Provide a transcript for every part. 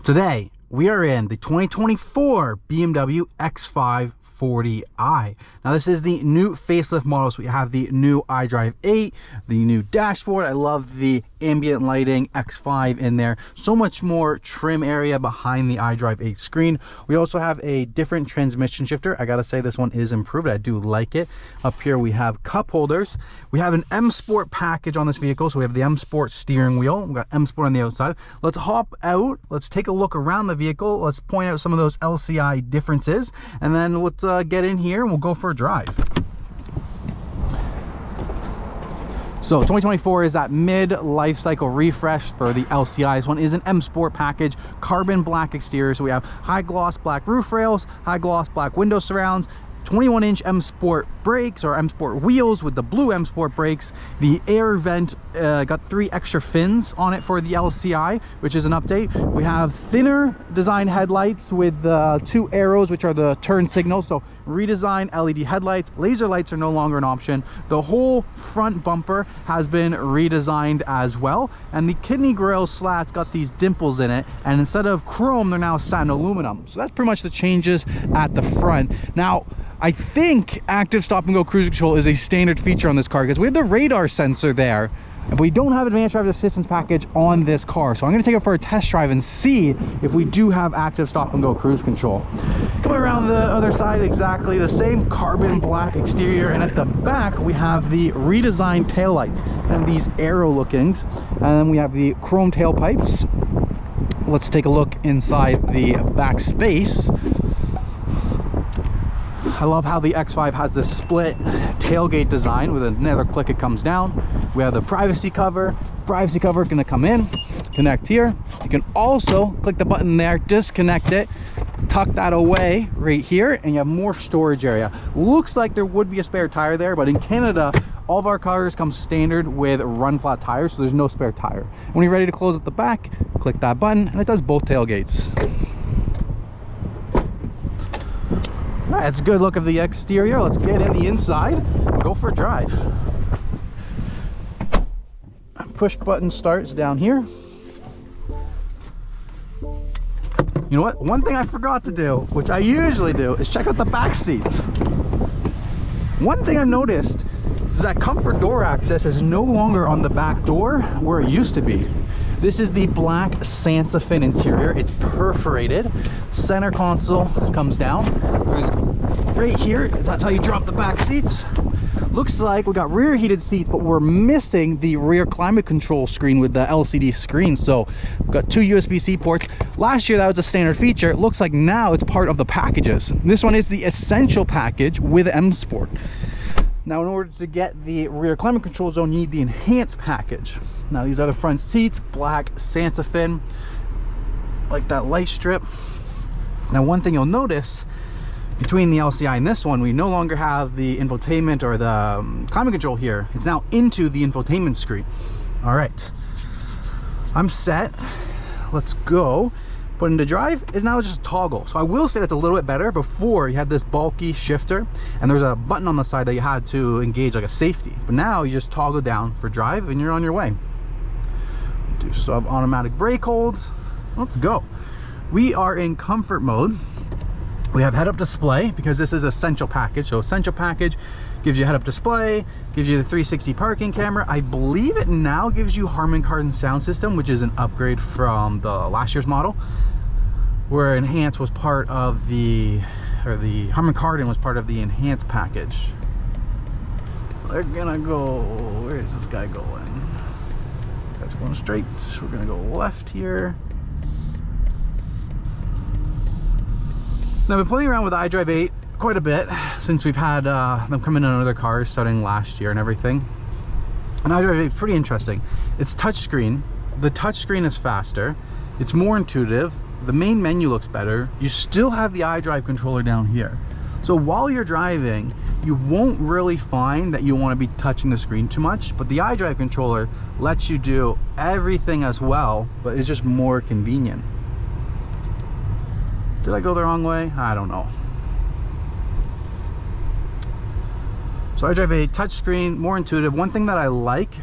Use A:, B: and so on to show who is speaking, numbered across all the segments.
A: Today, we are in the 2024 BMW X5 40i. Now this is the new facelift model, so we have the new iDrive 8, the new dashboard. I love the ambient lighting X5 in there. So much more trim area behind the iDrive 8 screen. We also have a different transmission shifter. I gotta say this one is improved. I do like it. Up here we have cup holders. We have an M Sport package on this vehicle. So we have the M Sport steering wheel. We've got M Sport on the outside. Let's hop out. Let's take a look around the vehicle. Let's point out some of those LCI differences, and then let's get in here and we'll go for a drive. So 2024 is that mid-life cycle refresh for the LCI. This one is an M Sport package, carbon black exterior. So we have high gloss black roof rails, high gloss black window surrounds, 21-inch M Sport brakes or M Sport wheels with the blue M Sport brakes. The air vent got 3 extra fins on it for the LCI, which is an update. We have thinner design headlights with 2 arrows, which are the turn signals. So redesigned LED headlights. Laser lights are no longer an option. The whole front bumper has been redesigned as well. And the kidney grille slats got these dimples in it. And instead of chrome, they're now satin aluminum. So that's pretty much the changes at the front. Now, I think active stop and go cruise control is a standard feature on this car because we have the radar sensor there, but we don't have advanced driver assistance package on this car. So I'm going to take it for a test drive and see if we do have active stop and go cruise control. Coming around the other side, exactly the same carbon black exterior, and at the back we have the redesigned taillights and these arrow lookings, and then we have the chrome tailpipes. Let's take a look inside the back space. I love how the X5 has this split tailgate design. With another click it comes down. We have the privacy cover. Privacy cover gonna come in, connect here. You can also click the button there, disconnect it, tuck that away right here, and you have more storage area. Looks like there would be a spare tire there, but in Canada, all of our cars come standard with run flat tires, so there's no spare tire. When you're ready to close up the back, click that button, and it does both tailgates. That's a good look of the exterior. Let's get in the inside and go for a drive. Push button starts down here. You know what? One thing I forgot to do, which I usually do, is check out the back seats. One thing I've noticed is that comfort door access is no longer on the back door where it used to be. This is the black Sansa fin interior. It's perforated. Center console comes down. There's right here, that's how you drop the back seats. Looks like we got rear heated seats, but we're missing the rear climate control screen with the LCD screen. So we've got 2 USB-C ports. Last year that was a standard feature. It looks like now it's part of the packages. This one is the essential package with M Sport. Now, in order to get the rear climate control zone, you need the enhanced package. Now, these are the front seats, black Sansa fin, like that light strip. Now, one thing you'll notice between the LCI and this one, we no longer have the infotainment or the climate control here. It's now into the infotainment screen. All right, I'm set. Let's go. Put into drive is now just a toggle. So I will say that's a little bit better. Before you had this bulky shifter and there's a button on the side that you had to engage like a safety, but now you just toggle down for drive and you're on your way. Do still have automatic brake hold. Let's go. We are in comfort mode. We have head-up display because this is essential package. So essential package gives you head-up display, gives you the 360 parking camera. I believe it now gives you Harman Kardon sound system, which is an upgrade from the last year's model, where Enhanced was part of the, or the Harman Kardon was part of the Enhanced package. We're gonna go, where is this guy going? Guy's going straight. We're gonna go left here. Now, I've been playing around with iDrive 8 quite a bit since we've had them come in on other cars starting last year and everything. And iDrive 8 is pretty interesting. It's touchscreen. The touchscreen is faster. It's more intuitive. The main menu looks better. You still have the iDrive controller down here. So while you're driving, you won't really find that you want to be touching the screen too much, but the iDrive controller lets you do everything as well, but it's just more convenient. Did I go the wrong way? I don't know. So iDrive 8 touchscreen, more intuitive. One thing that I like,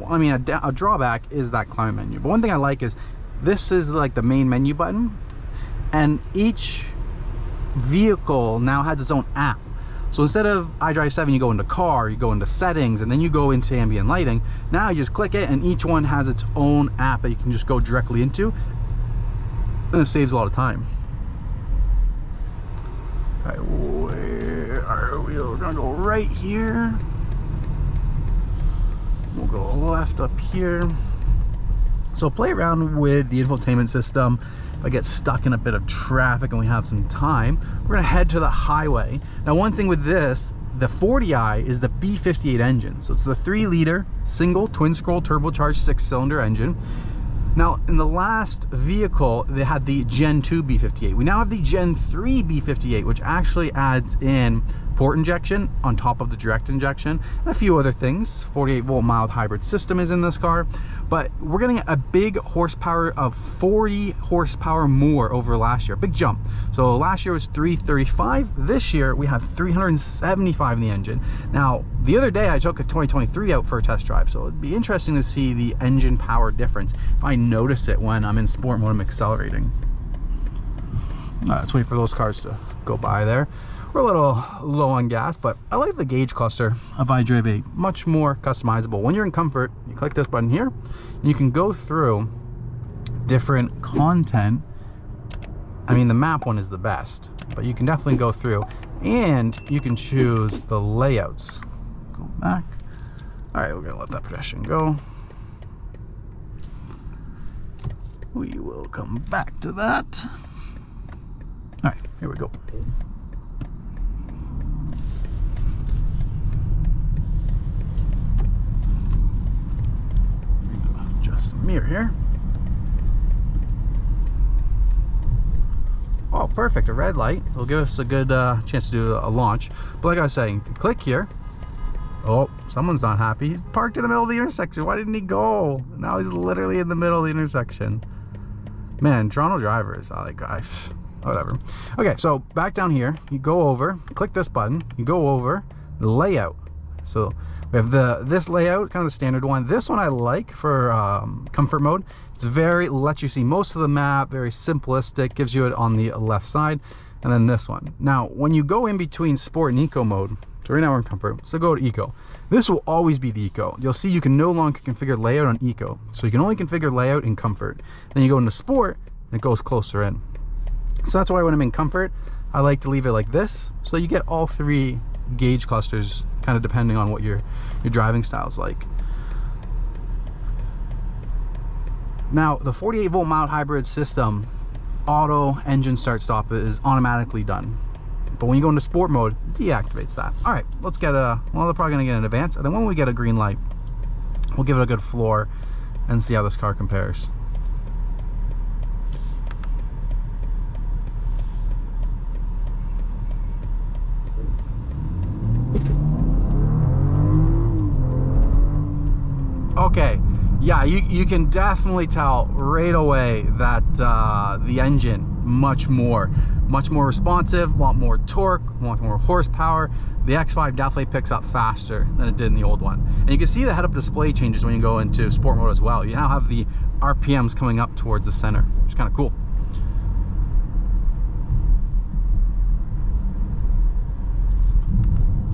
A: I mean, a drawback is that climate menu, but one thing I like is This is like the main menu button, and each vehicle now has its own app. So instead of iDrive 7, you go into car, you go into settings, and then you go into ambient lighting. Now you just click it, and each one has its own app that you can just go directly into, and it saves a lot of time. All right, where are we? We're gonna go right here. We'll go left up here. So play around with the infotainment system. If I get stuck in a bit of traffic and we have some time, we're gonna head to the highway. Now, one thing with this, the 40i is the B58 engine. So it's the 3-liter single twin scroll turbocharged 6-cylinder engine. Now, in the last vehicle, they had the Gen 2 B58. We now have the Gen 3 B58, which actually adds in port injection on top of the direct injection and a few other things. 48-volt mild hybrid system is in this car, but we're getting a big horsepower of 40 horsepower more over last year. Big jump. So last year was 335. This year we have 375 in the engine. Now, the other day I took a 2023 out for a test drive, so it'd be interesting to see the engine power difference if I notice it when I'm in sport mode, I'm accelerating. Let's wait for those cars to go by there. We're a little low on gas, but I like the gauge cluster of iDrive 8. Much more customizable. When you're in comfort, you click this button here, and you can go through different content. I mean, the map one is the best, but you can definitely go through, and you can choose the layouts. Go back. All right, we're gonna let that pedestrian go. We will come back to that. All right, here we go. Adjust the mirror here. Oh, perfect, a red light. It'll give us a good chance to do a launch. But like I was saying, click here. Oh, someone's not happy. He's parked in the middle of the intersection. Why didn't he go? Now he's literally in the middle of the intersection. Man, Toronto drivers, whatever. Okay, so back down here, you go over, click this button, you go over the layout. So we have this layout, kind of the standard one. This one I like for comfort mode. It's lets you see most of the map, very simplistic, gives you it on the left side. And then this one. Now, when you go in between sport and eco mode, so right now we're in comfort, so go to eco. This will always be the eco. You'll see you can no longer configure layout on eco. So you can only configure layout in comfort. Then you go into sport, and it goes closer in. So that's why when I'm in comfort, I like to leave it like this. So you get all 3 gauge clusters, kind of depending on what your driving style is like. Now, the 48-volt mild hybrid system, auto engine start stop is automatically done. But when you go into sport mode, it deactivates that. All right, let's get well, they're probably gonna get an advance, and then when we get a green light, we'll give it a good floor and see how this car compares. Okay, yeah, you can definitely tell right away that the engine much more responsive, a lot more torque, a lot more horsepower. The X5 definitely picks up faster than it did in the old one. And you can see the head-up display changes when you go into sport mode as well. You now have the RPMs coming up towards the center, which is kind of cool.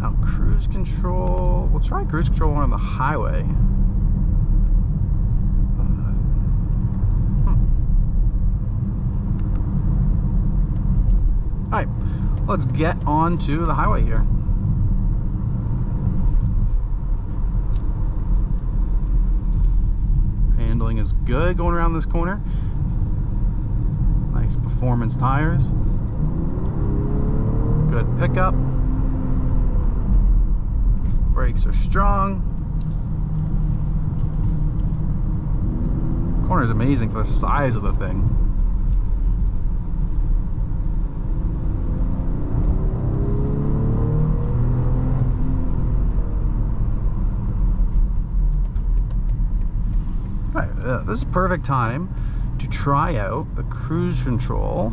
A: Now cruise control, we'll try cruise control on the highway. All right, let's get on to the highway here. Handling is good going around this corner. Nice performance tires. Good pickup. Brakes are strong. Corner is amazing for the size of the thing. This is perfect time to try out the cruise control.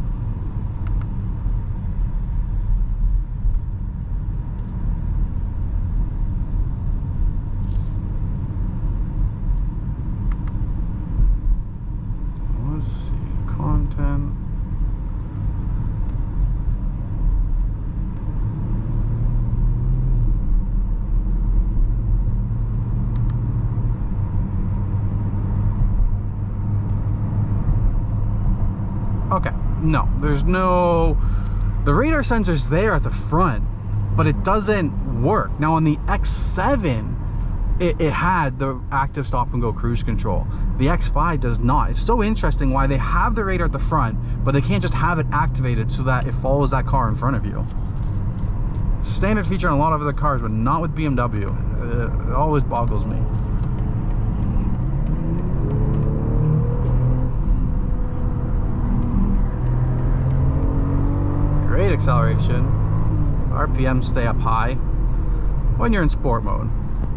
A: Let's Okay, no, there's no, the radar sensor's there at the front, but it doesn't work. Now on the X7, it had the active stop and go cruise control. The X5 does not. It's so interesting why they have the radar at the front, but they can't just have it activated so that it follows that car in front of you. Standard feature on a lot of other cars, but not with BMW. It always boggles me. Great acceleration. RPMs stay up high when you're in sport mode.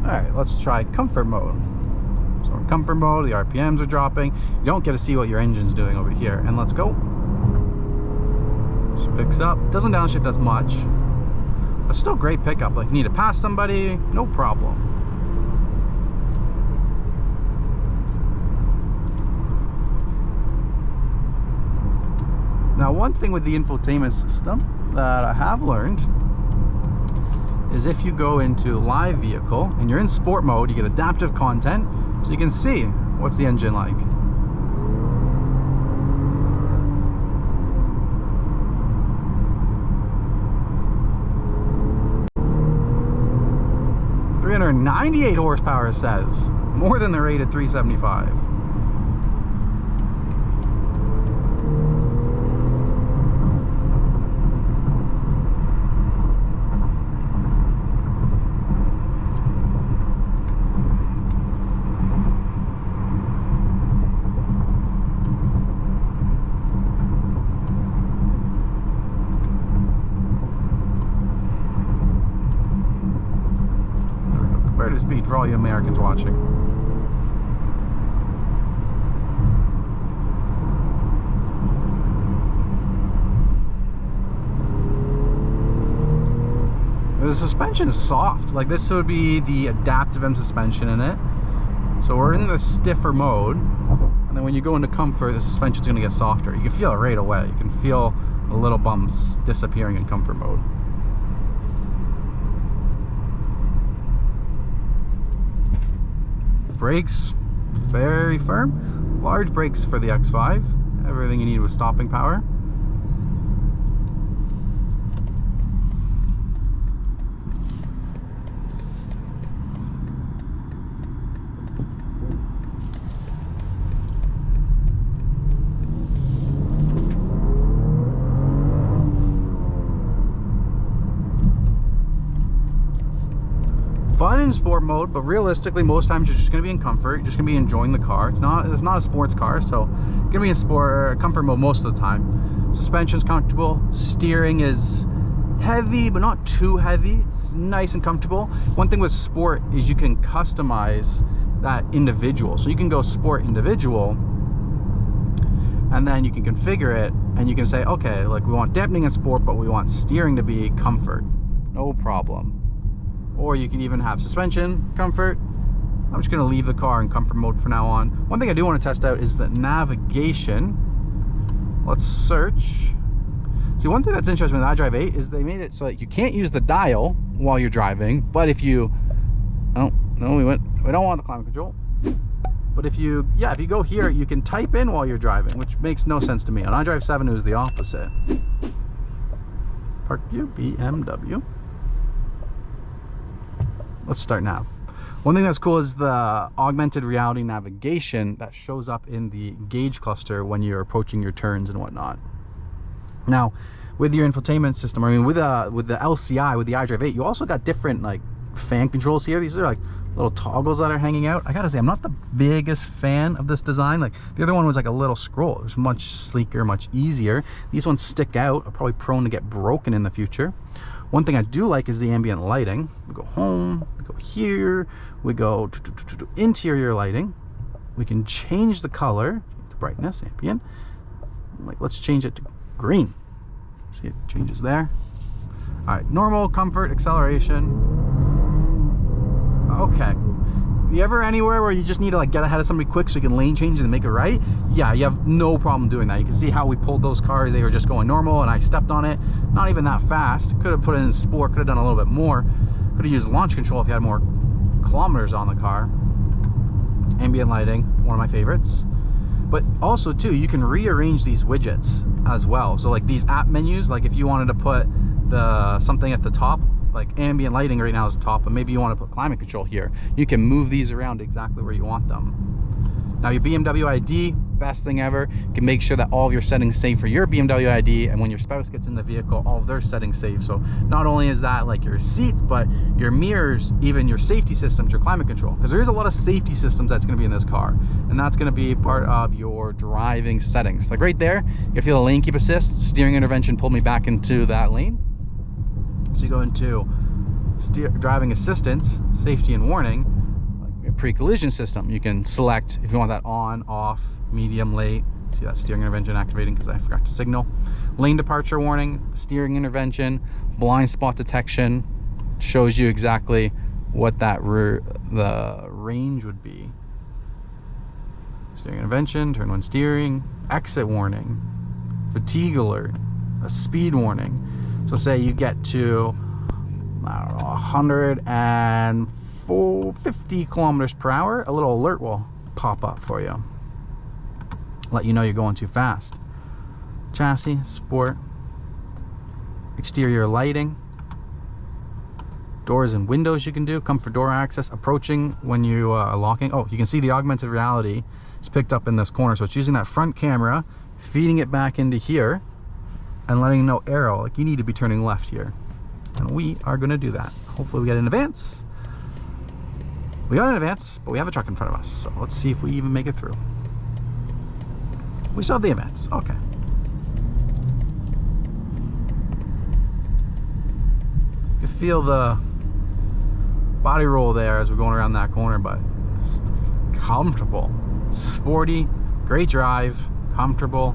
A: All right, let's try comfort mode. So in comfort mode, the RPMs are dropping. You don't get to see what your engine's doing over here. And let's go. Just picks up. Doesn't downshift as much, but still great pickup. Like, need to pass somebody, no problem. Now, one thing with the infotainment system that I have learned is if you go into live vehicle and you're in sport mode, you get adaptive content, so you can see what's the engine like. .398 horsepower, it says, more than the rated 375. Speed for all you Americans watching. The suspension is soft. Like, this would be the adaptive M suspension in it. So we're in the stiffer mode, and then when you go into comfort, the suspension's going to get softer. You can feel it right away. You can feel the little bumps disappearing in comfort mode. Brakes, very firm. Large brakes for the X5. Everything you need with stopping power. Fun in sport mode, but realistically most times you're just going to be in comfort. You're just going to be enjoying the car. It's not a sports car, so you're going to be in sport comfort mode most of the time. Suspension's comfortable. Steering is heavy but not too heavy. It's nice and comfortable. One thing with sport is you can customize that individual, so you can go sport individual and then you can configure it and you can say, okay, like, we want dampening in sport but we want steering to be comfort. No problem. Or you can even have suspension, comfort. I'm just gonna leave the car in comfort mode for now on. One thing I do want to test out is the navigation. Let's search. See, one thing that's interesting with iDrive 8 is they made it so that you can't use the dial while you're driving, but if you, oh, no, we don't want the climate control. But if you go here, you can type in while you're driving, which makes no sense to me. On iDrive 7, it was the opposite. Parkview BMW. Let's start nav. One thing that's cool is the augmented reality navigation that shows up in the gauge cluster when you're approaching your turns and whatnot. Now, with your infotainment system, I mean, with the LCI, with the iDrive 8, you also got different like fan controls here. These are like little toggles that are hanging out. I gotta say, I'm not the biggest fan of this design. Like, the other one was like a little scroll. It was much sleeker, much easier. These ones stick out, are probably prone to get broken in the future. One thing I do like is the ambient lighting. We go home, we go here, we go to interior lighting. We can change the color, the brightness, ambient. Like, let's change it to green. See, it changes there. All right, normal, comfort, acceleration. Okay. You ever anywhere where you just need to like get ahead of somebody quick so you can lane change and make it right? Yeah, you have no problem doing that. You can see how we pulled those cars. They were just going normal and I stepped on it. Not even that fast. Could have put it in sport, could have done a little bit more. Could have used launch control if you had more kilometers on the car. Ambient lighting, one of my favorites. But also too, you can rearrange these widgets as well. So like these app menus, like if you wanted to put something at the top, like ambient lighting right now is the top, but maybe you want to put climate control here, you can move these around exactly where you want them. Now your BMW ID, best thing ever, you can make sure that all of your settings save for your BMW ID, and when your spouse gets in the vehicle, all of their settings save. So not only is that like your seats, but your mirrors, even your safety systems, your climate control, because there is a lot of safety systems that's going to be in this car, and that's going to be part of your driving settings. Like right there, you can feel the lane keep assist, steering intervention pulled me back into that lane. So you go into driving assistance, safety and warning, like your pre-collision system. You can select if you want that on, off, medium, late. See that steering intervention activating because I forgot to signal. Lane departure warning, steering intervention, blind spot detection, shows you exactly what that the range would be. Steering intervention, turn one steering, exit warning, fatigue alert, a speed warning. So say you get to, I don't know, 150 kilometers per hour, a little alert will pop up for you, let you know you're going too fast. Chassis, sport, exterior lighting, doors and windows you can do, comfort door access, approaching when you are locking. Oh, you can see the augmented reality is picked up in this corner, so it's using that front camera, feeding it back into here, and letting you know arrow, like you need to be turning left here. And we are going to do that. Hopefully we get in advance. We got in advance, but we have a truck in front of us. So let's see if we even make it through. We still have the advance. Okay. You can feel the body roll there as we're going around that corner, but it's comfortable. Sporty, great drive, comfortable.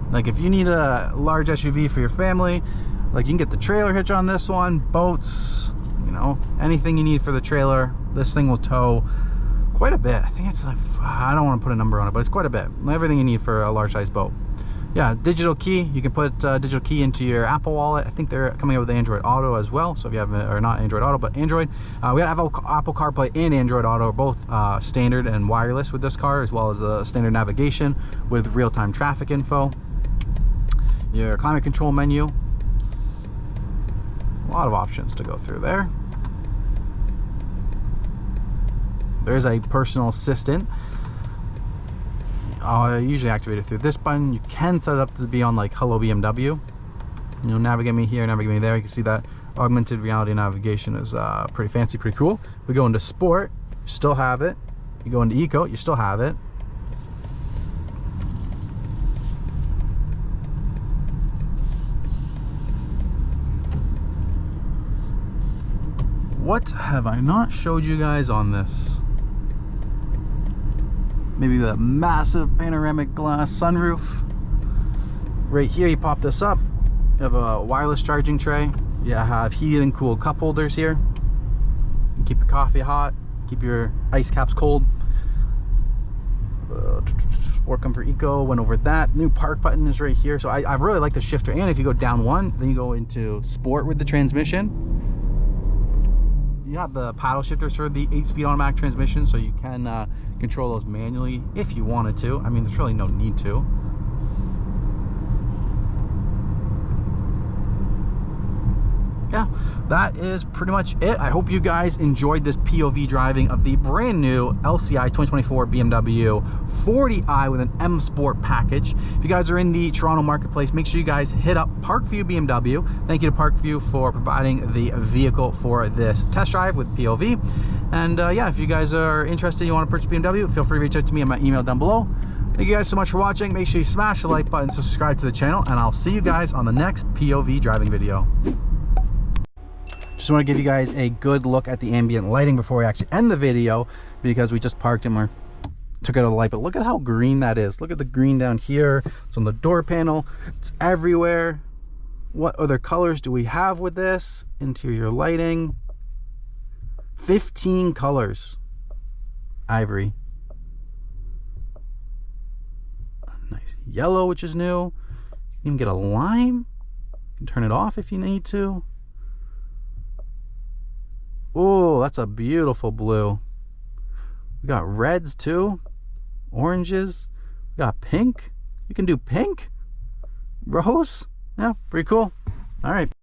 A: Like if you need a large SUV for your family, like you can get the trailer hitch on this one, boats, you know, anything you need for the trailer, this thing will tow quite a bit. I think it's like, I don't want to put a number on it, but it's quite a bit. Everything you need for a large size boat. Yeah, digital key, you can put digital key into your Apple Wallet. I think they're coming out with Android Auto as well. So if you have, or not Android Auto, but Android, we have Apple CarPlay and Android Auto, both standard and wireless with this car, as well as the standard navigation with real-time traffic info. Your climate control menu, a lot of options to go through there. There's a personal assistant. I usually activate it through this button. You can set it up to be on like Hello BMW. You know, navigate me here, navigate me there. You can see that augmented reality navigation is pretty fancy, pretty cool. We go into sport, you still have it. You go into eco, you still have it. What have I not showed you guys on this? Maybe the massive panoramic glass sunroof. Right here, you pop this up. You have a wireless charging tray. You have heated and cooled cup holders here. You can keep your coffee hot, keep your ice caps cold. Sport Comfort Eco, went over that. New park button is right here. So I really like the shifter. And if you go down one, then you go into sport with the transmission. You have the paddle shifters for the 8-speed automatic transmission, so you can control those manually if you wanted to. I mean, there's really no need to. Yeah, that is pretty much it. I hope you guys enjoyed this POV driving of the brand new LCI 2024 BMW 40i with an M Sport package. If you guys are in the Toronto marketplace, make sure you guys hit up Parkview BMW. Thank you to Parkview for providing the vehicle for this test drive with POV. And yeah, if you guys are interested, you want to purchase BMW, feel free to reach out to me at my email down below. Thank you guys so much for watching. Make sure you smash the like button, subscribe to the channel, and I'll see you guys on the next POV driving video. Just want to give you guys a good look at the ambient lighting before we actually end the video, because we just parked and we took out of the light. But look at how green that is. Look at the green down here. It's on the door panel. It's everywhere. What other colors do we have with this? Interior lighting. 15 colors. Ivory. Nice. yellow, which is new. You can even get a lime. You can turn it off if you need to. Oh, that's a beautiful blue. We got reds too, oranges. We got pink. You can do pink, rose. Yeah, pretty cool. All right.